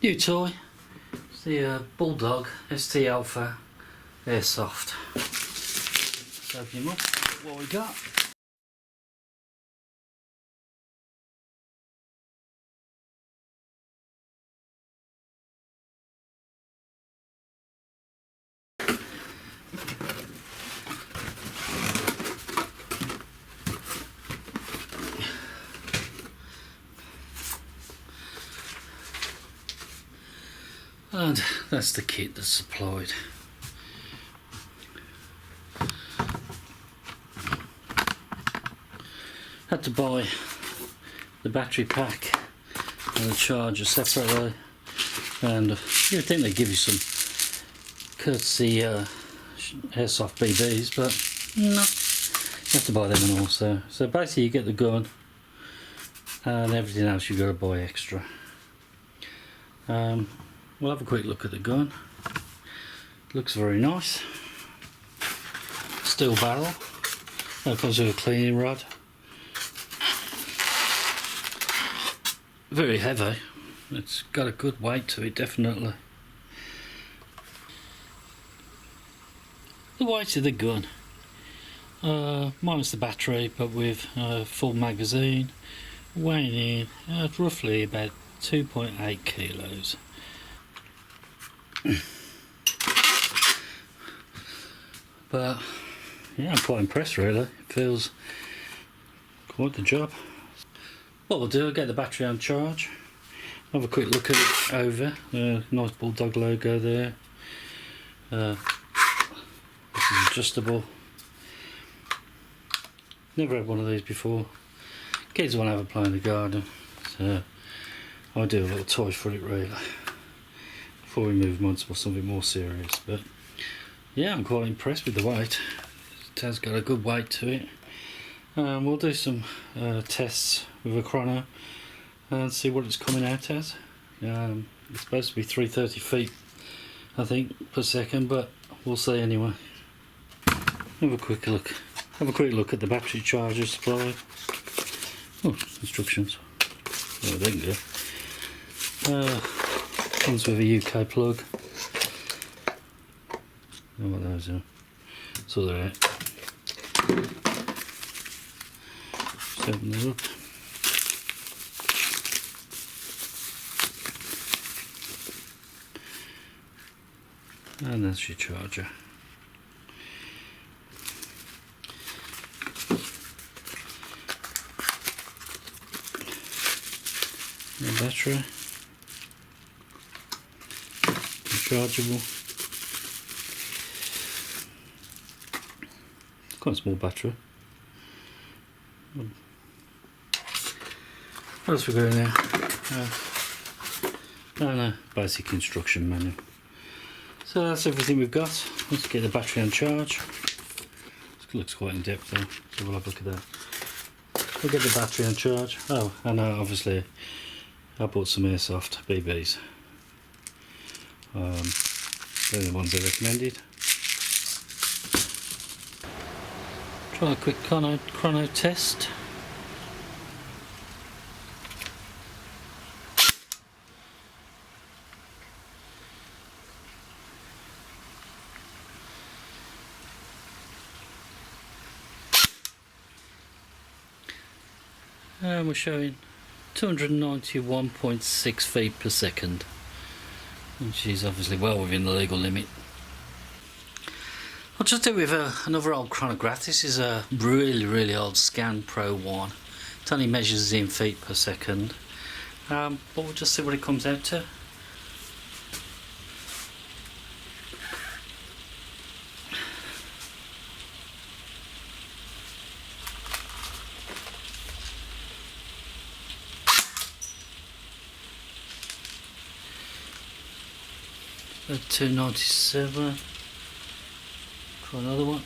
New toy. It's the Bulldog ST Alpha Airsoft. Let's open him up. What we got? And that's the kit that's supplied. Had to buy the battery pack and the charger separately, and you'd think they'd give you some courtesy Airsoft BBs, but no, you have to buy them and also. So basically you get the gun and everything else you've got to buy extra. We'll have a quick look at the gun. Looks very nice. Steel barrel. That comes with a cleaning rod. Very heavy. It's got a good weight to it, definitely. The weight of the gun. Minus the battery, but with a full magazine, weighing in at roughly about 2.8 kilos. But yeah, I'm quite impressed really. It feels quite the job. What we'll do, I'll get the battery on charge, have a quick look at it over. Nice Bulldog logo there. This is adjustable. Never had one of these before. Kids want to have a play in the garden, so I do a little toy for it really, before we move on to something more serious. But yeah, I'm quite impressed with the weight. It has got a good weight to it. We'll do some tests with a chrono and see what it's coming out as. It's supposed to be 330 feet, I think, per second, but we'll see anyway. Have a quick look. Have a quick look at the battery charger supply. Oh, instructions. Oh, there you go. Comes with a UK plug. I know what those are. So they're out. Just open it up. And that's your charger. The battery. Rechargeable. Quite a small battery. What else we got in there? No, basic instruction manual. So that's everything we've got. Let's get the battery on charge. This looks quite in depth though, so we'll have a look at that. We'll get the battery on charge. Oh, and obviously I bought some Airsoft BBs. They're the ones I recommended. Try a quick chrono test. And we're showing 291.6 feet per second, which is obviously well within the legal limit. I'll just do it with another old chronograph. This is a really old Scan Pro 1. It only measures in feet per second, but we'll just see what it comes out to. At 297. Try another one.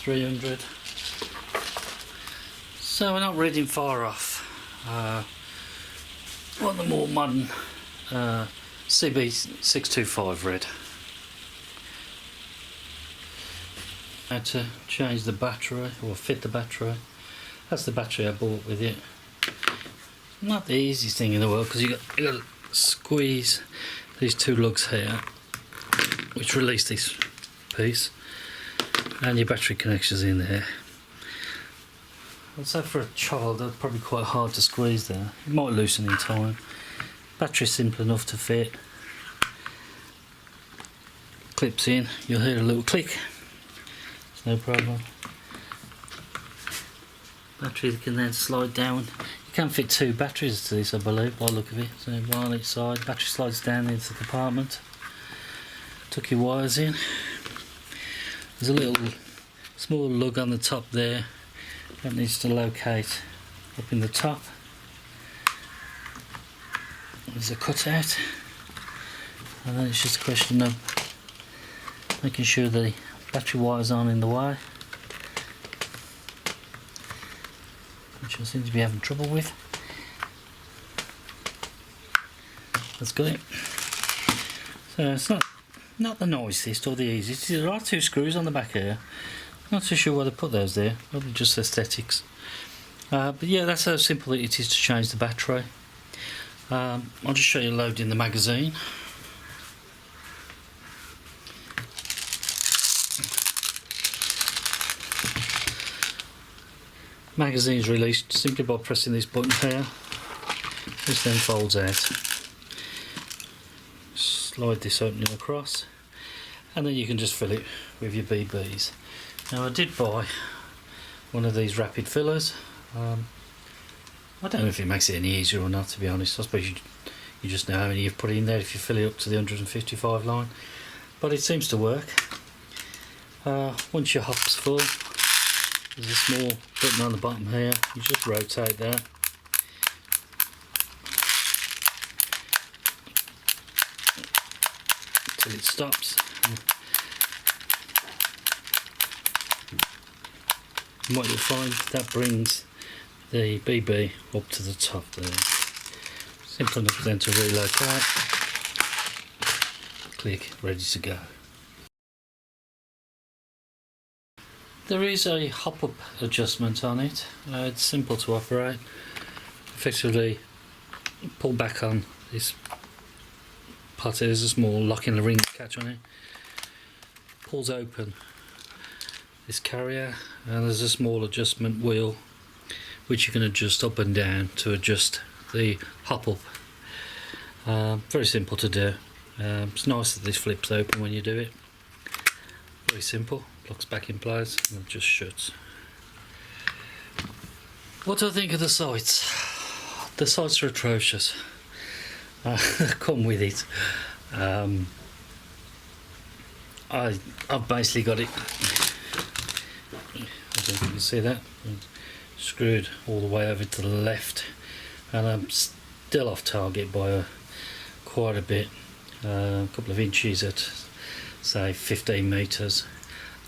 300. So we're not reading far off. One of the more modern CB625 read. Had to change the battery or fit the battery. That's the battery I bought with it. not the easiest thing in the world, because you got to squeeze these two lugs here, which release this piece, and your battery connections in there. I'd say for a child that's probably quite hard to squeeze there. It might loosen in time. Battery's simple enough to fit. Clips in, you'll hear a little click. It's no problem. Battery can then slide down. You can fit two batteries to this, I believe, by the look of it. So one on each side. Battery slides down into the compartment. Tuck your wires in. There's a little small lug on the top there that needs to locate up in the top. There's a cutout, and then it's just a question of making sure the battery wires aren't in the way, which I seem to be having trouble with. That's got it. So it's not the noisiest or the easiest. There are two screws on the back here. Not too sure why they put those there, probably just aesthetics. But yeah, that's how simple it is to change the battery. I'll just show you loading the magazine. Magazine is released simply by pressing this button here. This then folds out. Slide this opening across, and then you can just fill it with your BBs. Now I did buy one of these rapid fillers. I don't know if it makes it any easier or not, to be honest. I suppose you just know how many you've put in there if you fill it up to the 155 line, but it seems to work. Once your hop's full, there's a small button on the bottom here. You just rotate that. Until it stops. And what you'll find, that brings the BB up to the top there. Simple enough then to relocate. Click, ready to go. There is a hop-up adjustment on it. It's simple to operate. Effectively pull back on this part. There's a small lock in the ring catch on it. Pulls open this carrier, and there's a small adjustment wheel which you can adjust up and down to adjust the hop-up. Very simple to do. It's nice that this flips open when you do it. Very simple. Locks back in place and it just shuts. What do I think of the sights? The sights are atrocious. Come with it. I've basically got it. I don't know if you can see that. Screwed all the way over to the left, and I'm still off target by quite a bit. A couple of inches at say 15 metres.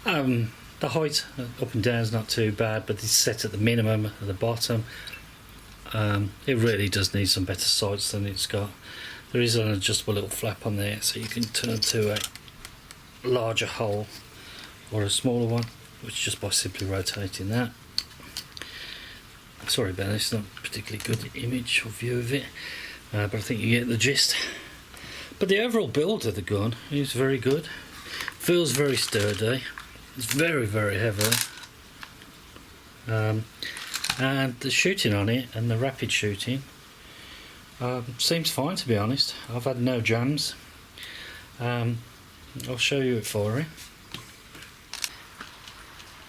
The height up and down is not too bad, but it's set at the minimum at the bottom. It really does need some better sights than it's got. There is an adjustable little flap on there, so you can turn to a larger hole or a smaller one, which just by simply rotating that. Sorry about this, it's not a particularly good image or view of it, but I think you get the gist. But the overall build of the gun is very good. Feels very sturdy. It's very, very heavy. And the shooting on it and the rapid shooting seems fine, to be honest. I've had no jams. I'll show you it for you.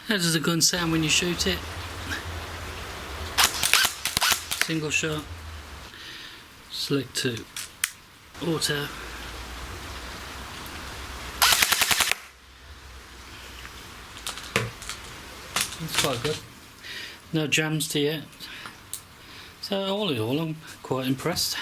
How does the gun sound when you shoot it? Single shot. Select to auto. It's quite good. No jams to yet. So all in all, I'm quite impressed.